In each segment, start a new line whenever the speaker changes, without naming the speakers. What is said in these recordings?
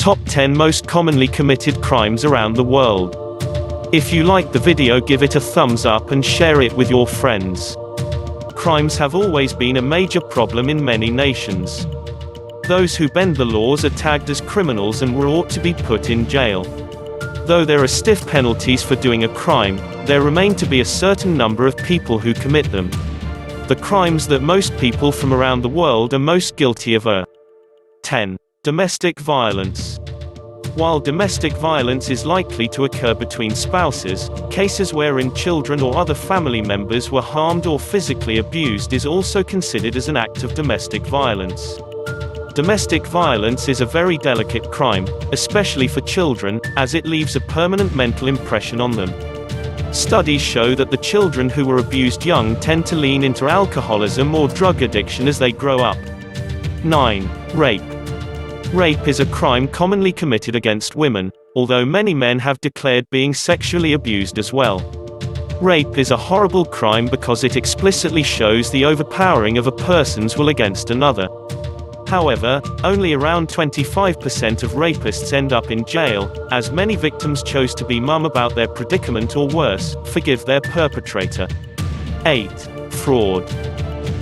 Top 10 Most Commonly Committed Crimes Around the World. If you like the video, give it a thumbs up and share it with your friends. Crimes have always been a major problem in many nations. Those who bend the laws are tagged as criminals and ought to be put in jail. Though there are stiff penalties for doing a crime, there remain to be a certain number of people who commit them. The crimes that most people from around the world are most guilty of are 10. Domestic violence. While domestic violence is likely to occur between spouses, cases wherein children or other family members were harmed or physically abused is also considered as an act of domestic violence. Domestic violence is a very delicate crime, especially for children, as it leaves a permanent mental impression on them. Studies show that the children who were abused young tend to lean into alcoholism or drug addiction as they grow up. 9. Rape. Rape is a crime commonly committed against women, although many men have declared being sexually abused as well. Rape is a horrible crime because it explicitly shows the overpowering of a person's will against another. However, only around 25% of rapists end up in jail, as many victims chose to be mum about their predicament or worse, forgive their perpetrator. 8. Fraud.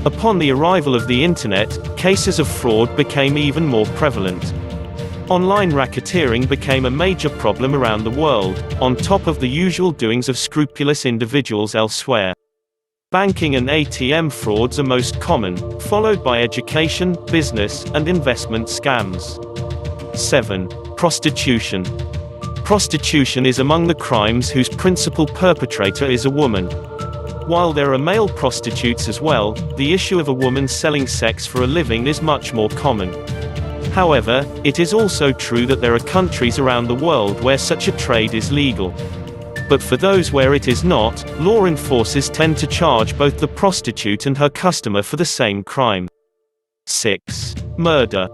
Upon the arrival of the internet, cases of fraud became even more prevalent. Online racketeering became a major problem around the world, on top of the usual doings of scrupulous individuals elsewhere. Banking and ATM frauds are most common, followed by education, business, and investment scams. 7. Prostitution. Prostitution is among the crimes whose principal perpetrator is a woman. While there are male prostitutes as well, the issue of a woman selling sex for a living is much more common. However, it is also true that there are countries around the world where such a trade is legal. But for those where it is not, law enforcers tend to charge both the prostitute and her customer for the same crime. 6. Murder.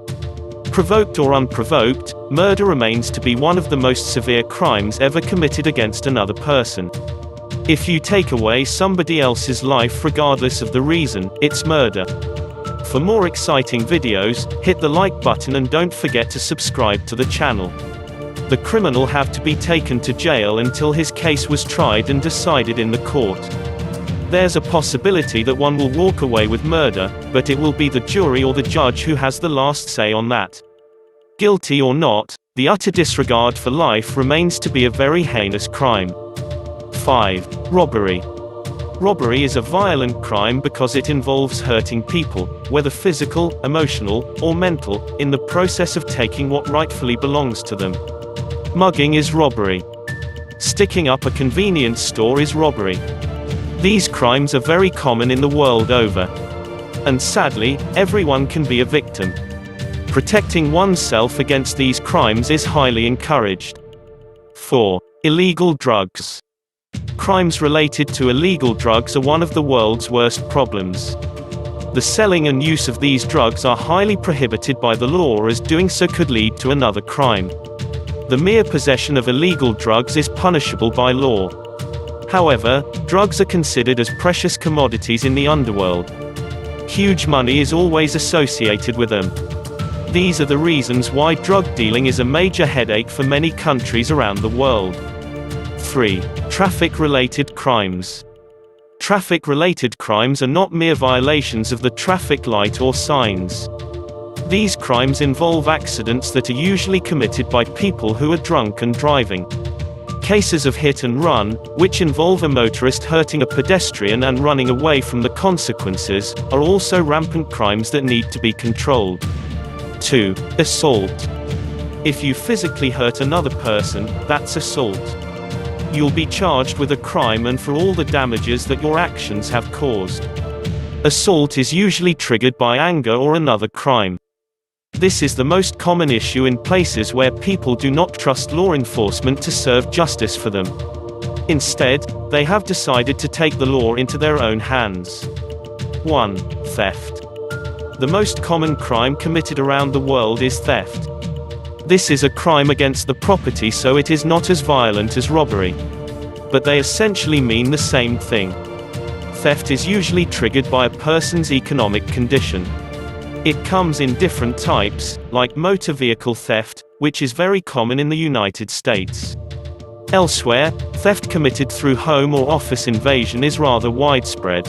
Provoked or unprovoked, murder remains to be one of the most severe crimes ever committed against another person. If you take away somebody else's life regardless of the reason, it's murder. For more exciting videos, hit the like button and don't forget to subscribe to the channel. The criminal have to be taken to jail until his case was tried and decided in the court. There's a possibility that one will walk away with murder, but it will be the jury or the judge who has the last say on that. Guilty or not, the utter disregard for life remains to be a very heinous crime. 5. Robbery. Robbery is a violent crime because it involves hurting people, whether physical, emotional, or mental, in the process of taking what rightfully belongs to them. Mugging is robbery. Sticking up a convenience store is robbery. These crimes are very common in the world over. And sadly, everyone can be a victim. Protecting oneself against these crimes is highly encouraged. 4. Illegal drugs. Crimes related to illegal drugs are one of the world's worst problems. The selling and use of these drugs are highly prohibited by the law, as doing so could lead to another crime. The mere possession of illegal drugs is punishable by law. However, drugs are considered as precious commodities in the underworld. Huge money is always associated with them. These are the reasons why drug dealing is a major headache for many countries around the world. 3. Traffic-related crimes. Traffic-related crimes are not mere violations of the traffic light or signs. These crimes involve accidents that are usually committed by people who are drunk and driving. Cases of hit and run, which involve a motorist hurting a pedestrian and running away from the consequences, are also rampant crimes that need to be controlled. 2. Assault. If you physically hurt another person, that's assault. You'll be charged with a crime and for all the damages that your actions have caused. Assault is usually triggered by anger or another crime. This is the most common issue in places where people do not trust law enforcement to serve justice for them. Instead, they have decided to take the law into their own hands. 1. Theft. The most common crime committed around the world is theft. This is a crime against the property, so it is not as violent as robbery. But they essentially mean the same thing. Theft is usually triggered by a person's economic condition. It comes in different types, like motor vehicle theft, which is very common in the United States. Elsewhere, theft committed through home or office invasion is rather widespread.